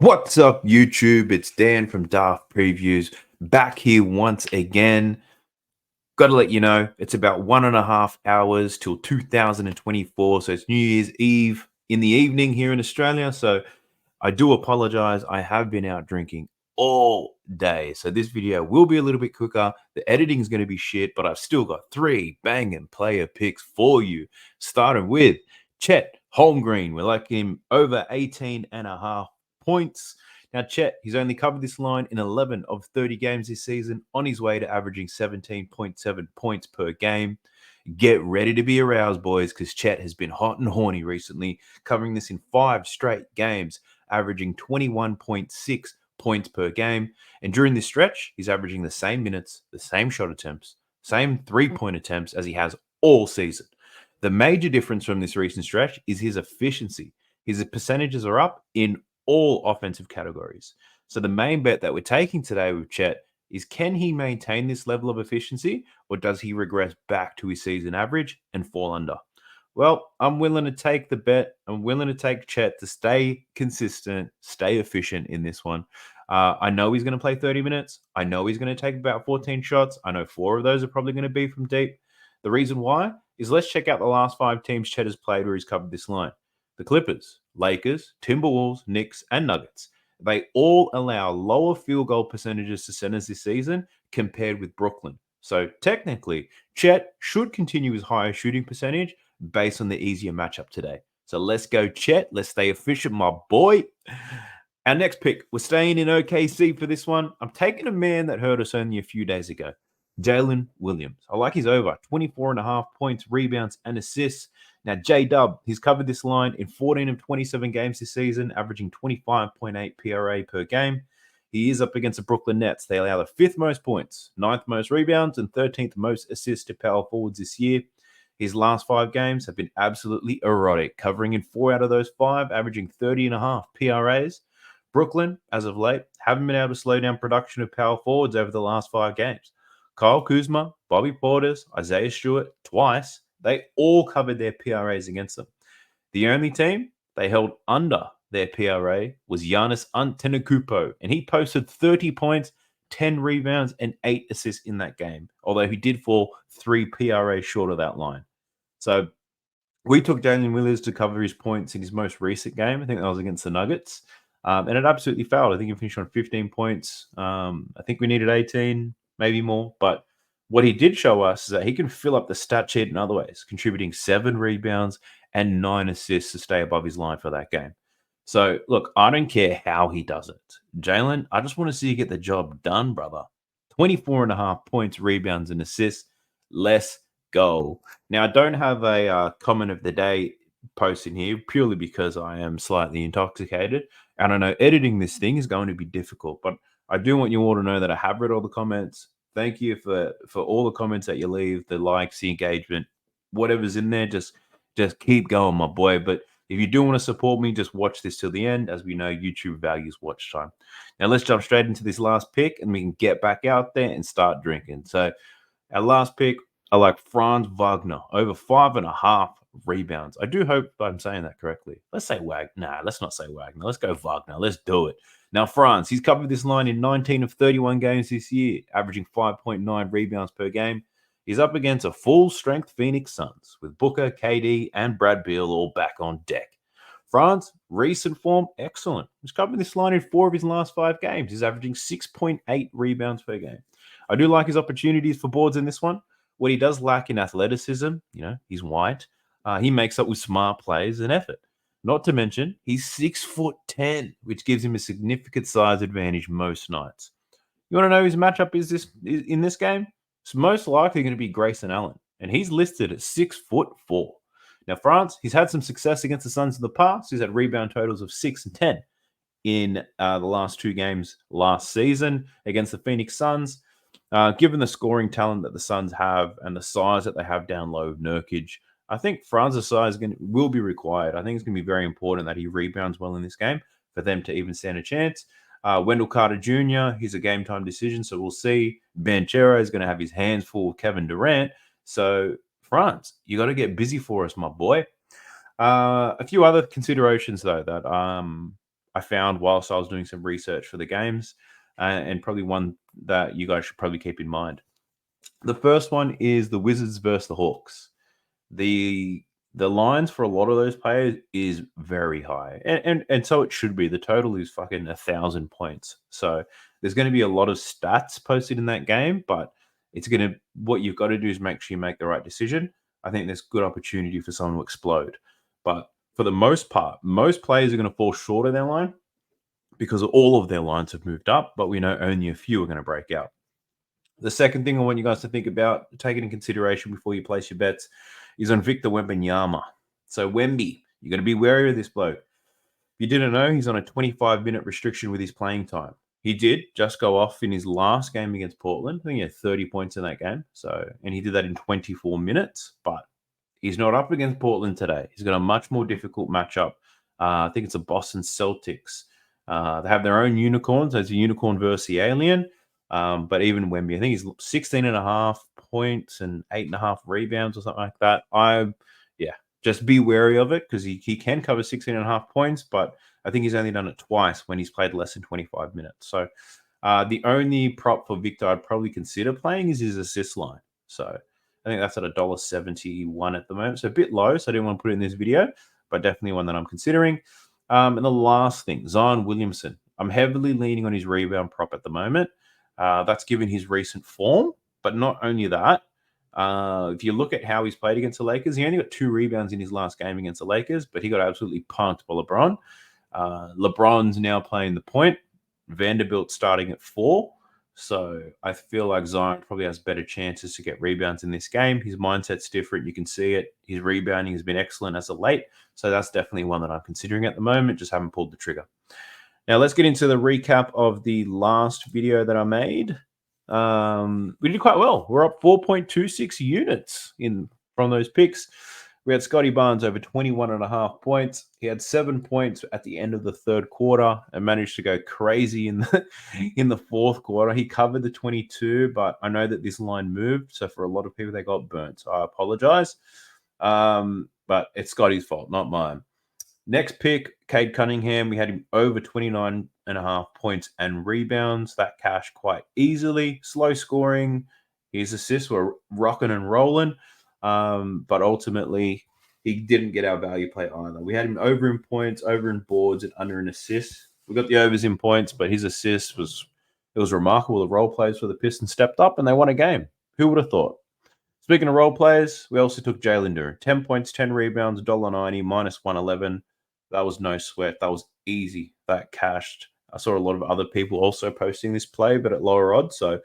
What's up, YouTube? It's Dan from Daft Previews back here once again. Got to let you know, it's about 1.5 hours till 2024. So it's New Year's Eve in the evening here in Australia. So I do apologize. I have been out drinking all day. So this video will be a little bit quicker. The editing is going to be shit, but I've still got 3 banging player picks for you. Starting with Chet Holmgreen. We're liking him over 18.5 points. Now, Chet, he's only covered this line in 11 of 30 games this season, on his way to averaging 17.7 points per game. Get ready to be aroused, boys, because Chet has been hot and horny recently, covering this in 5 straight games, averaging 21.6 points per game. And during this stretch, he's averaging the same minutes, the same shot attempts, same 3-point attempts as he has all season. The major difference from this recent stretch is his efficiency. His percentages are up in all offensive categories. So the main bet that we're taking today with Chet is, can he maintain this level of efficiency, or does he regress back to his season average and fall under? Well, I'm willing to take the bet. I'm willing to take Chet to stay consistent, stay efficient in this one. I know he's going to play 30 minutes. I know he's going to take about 14 shots. I know 4 of those are probably going to be from deep. The reason why is, let's check out the last 5 teams Chet has played where he's covered this line. The Clippers, Lakers, Timberwolves, Knicks, and Nuggets. They all allow lower field goal percentages to centers this season compared with Brooklyn. So technically, Chet should continue his higher shooting percentage based on the easier matchup today. So let's go, Chet. Let's stay efficient, my boy. Our next pick, we're staying in OKC for this one. I'm taking a man that hurt us only a few days ago, Jalen Williams. I like his over 24.5 points, rebounds, and assists. Now, J-Dub, he's covered this line in 14 of 27 games this season, averaging 25.8 PRA per game. He is up against the Brooklyn Nets. They allow the 5th most points, 9th most rebounds, and 13th most assists to power forwards this year. His last 5 games have been absolutely erotic, covering in 4 out of those 5, averaging 30.5 PRAs. Brooklyn, as of late, haven't been able to slow down production of power forwards over the last 5 games. Kyle Kuzma, Bobby Portis, Isaiah Stewart, twice, they all covered their PRAs against them. The only team they held under their PRA was Giannis Antetokounmpo, and he posted 30 points, 10 rebounds, and 8 assists in that game, although he did fall 3 PRA short of that line. So we took Jalen Williams to cover his points in his most recent game. I think that was against the Nuggets. And it absolutely failed. I think he finished on 15 points. I think we needed 18, maybe more. But what he did show us is that he can fill up the stat sheet in other ways, contributing 7 rebounds and 9 assists to stay above his line for that game. So, look, I don't care how he does it. Jalen, I just want to see you get the job done, brother. 24.5 points, rebounds, and assists. Let's go. Now, I don't have a comment of the day post in here purely because I am slightly intoxicated. And I know editing this thing is going to be difficult, but I do want you all to know that I have read all the comments. Thank you for all the comments that you leave, the likes, the engagement, whatever's in there. Just keep going, my boy. But if you do want to support me, just watch this till the end. As we know, YouTube values watch time. Now let's jump straight into this last pick, and we can get back out there and start drinking. So our last pick, I like Franz Wagner, over 5.5 rebounds. I do hope I'm saying that correctly. Let's say Wagner. Nah, let's not say Wagner. Let's go Wagner. Let's do it. Now, Franz, he's covered this line in 19 of 31 games this year, averaging 5.9 rebounds per game. He's up against a full-strength Phoenix Suns with Booker, KD, and Brad Beal all back on deck. Franz, recent form, excellent. He's covered this line in 4 of his last 5 games. He's averaging 6.8 rebounds per game. I do like his opportunities for boards in this one. What he does lack in athleticism, he's white. He makes up with smart plays and effort. Not to mention, he's 6'10", which gives him a significant size advantage most nights. You want to know whose matchup is in this game? It's most likely going to be Grayson Allen, and he's listed at 6'4". Now, Franz, he's had some success against the Suns in the past. He's had rebound totals of 6 and 10 in the last 2 games last season against the Phoenix Suns. Given the scoring talent that the Suns have and the size that they have down low of Nurkic, I think Franz's size will be required. I think it's going to be very important that he rebounds well in this game for them to even stand a chance. Wendell Carter Jr., he's a game-time decision, so we'll see. Banchero is going to have his hands full with Kevin Durant. So, Franz, you got to get busy for us, my boy. A few other considerations, though, that I I found whilst I was doing some research for the games, and probably one that you guys should probably keep in mind. The first one is the Wizards versus the Hawks. The the lines for a lot of those players is very high, and so it should be. The total is fucking 1,000 points. So there's going to be a lot of stats posted in that game, but it's going to what you've got to do is make sure you make the right decision. I think there's good opportunity for someone to explode, but for the most part, most players are going to fall short of their line because all of their lines have moved up, but we know only a few are going to break out. The second thing I want you guys to think about, take it in consideration before you place your bets, is on Victor Wembanyama. So Wemby, you got to be wary of this bloke. If you didn't know, he's on a 25-minute restriction with his playing time. He did just go off in his last game against Portland. I think he had 30 points in that game. And he did that in 24 minutes, but he's not up against Portland today. He's got a much more difficult matchup. I think it's a Boston Celtics. They have their own unicorns. There's a unicorn versus the alien. But even Wemby, I think he's 16.5 points and 8.5 rebounds or something like that. Just be wary of it because he can cover 16.5 points, but I think he's only done it twice when he's played less than 25 minutes. So the only prop for Victor I'd probably consider playing is his assist line. So I think that's at $1.71 at the moment. So a bit low, so I didn't want to put it in this video, but definitely one that I'm considering. And the last thing, Zion Williamson. I'm heavily leaning on his rebound prop at the moment. That's given his recent form, but not only that, if you look at how he's played against the Lakers, he only got 2 rebounds in his last game against the Lakers, but he got absolutely punked by LeBron. LeBron's now playing the point. Vanderbilt starting at 4. So I feel like Zion probably has better chances to get rebounds in this game. His mindset's different. You can see it. His rebounding has been excellent as of late. So that's definitely one that I'm considering at the moment. Just haven't pulled the trigger. Now let's get into the recap of the last video that I made. We did quite well. We're up 4.26 units from those picks. We had Scotty Barnes over 21.5 points. He had 7 points at the end of the third quarter and managed to go crazy in the fourth quarter. He covered the 22, but I know that this line moved. So for a lot of people, they got burnt. So I apologize. But it's Scotty's fault, not mine. Next pick, Cade Cunningham. We had him over 29.5 points and rebounds. That cashed quite easily. Slow scoring. His assists were rocking and rolling. But ultimately, he didn't get our value play either. We had him over in points, over in boards, and under in assists. We got the overs in points, but his assists was remarkable. The role plays for the Pistons stepped up, and they won a game. Who would have thought? Speaking of role players, we also took Jalen Duren. 10 points, 10 rebounds, $1.90, minus 111. That was no sweat. That was easy. That cashed. I saw a lot of other people also posting this play, but at lower odds. So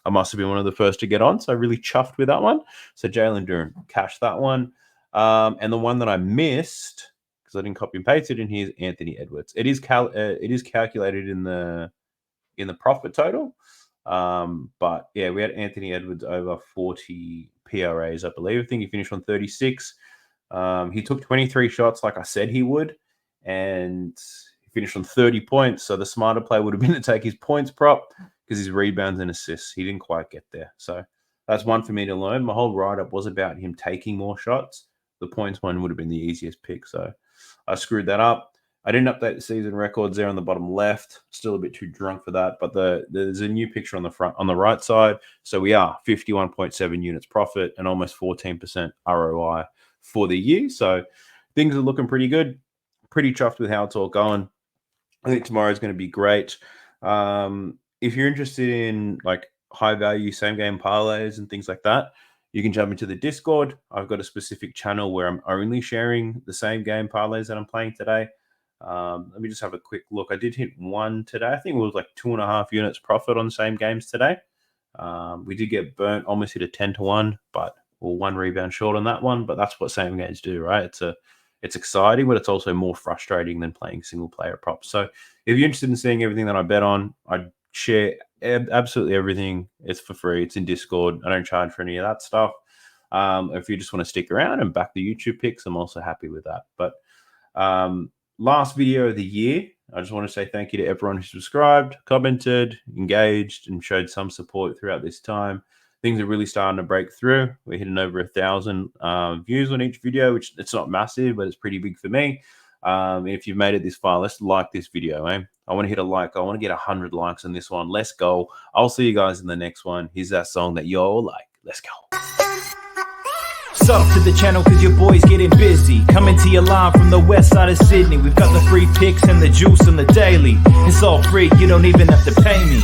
I must have been one of the first to get on. So I really chuffed with that one. So Jalen Duren cashed that one. And the one that I missed, because I didn't copy and paste it in here, is Anthony Edwards. It is calculated in the profit total. But yeah, we had Anthony Edwards over 40 PRAs, I believe. I think he finished on 36. He took 23 shots like I said he would, and he finished on 30 points. So the smarter play would have been to take his points prop because his rebounds and assists, he didn't quite get there. So that's one for me to learn. My whole write-up was about him taking more shots. The points one would have been the easiest pick. So I screwed that up. I didn't update the season records there on the bottom left. Still a bit too drunk for that. But there's a new picture on the right side. So we are 51.7 units profit and almost 14% ROI for the year. So things are looking pretty good. Pretty chuffed with how it's all going. I think tomorrow's going to be great. If you're interested in like high value same game parlays and things like that, you can jump into the Discord. I've got a specific channel where I'm only sharing the same game parlays that I'm playing today. Let me just have a quick look. I did hit one today. I think it was like 2.5 units profit on same games today. We did get burnt, almost hit a 10-1, but we're 1 rebound short on that one. But that's what same games do, right? It's exciting, but it's also more frustrating than playing single player props. So if you're interested in seeing everything that I bet on, I share absolutely everything. It's for free. It's in Discord. I don't charge for any of that stuff. If you just want to stick around and back the YouTube picks, I'm also happy with that. But last video of the year, I just want to say thank you to everyone who subscribed, commented, engaged, and showed some support throughout this time. Things are really starting to break through. We're hitting over 1,000 views on each video, which it's not massive, but it's pretty big for me. If you've made it this far, let's like this video, eh? I want to hit a like. I want to get 100 likes on this one. Let's go. I'll see you guys in the next one. Here's that song that y'all like. Let's go. Sub to the channel cause your boy's getting busy. Coming to your line from the west side of Sydney. We've got the free picks and the juice on the daily. It's all free, you don't even have to pay me.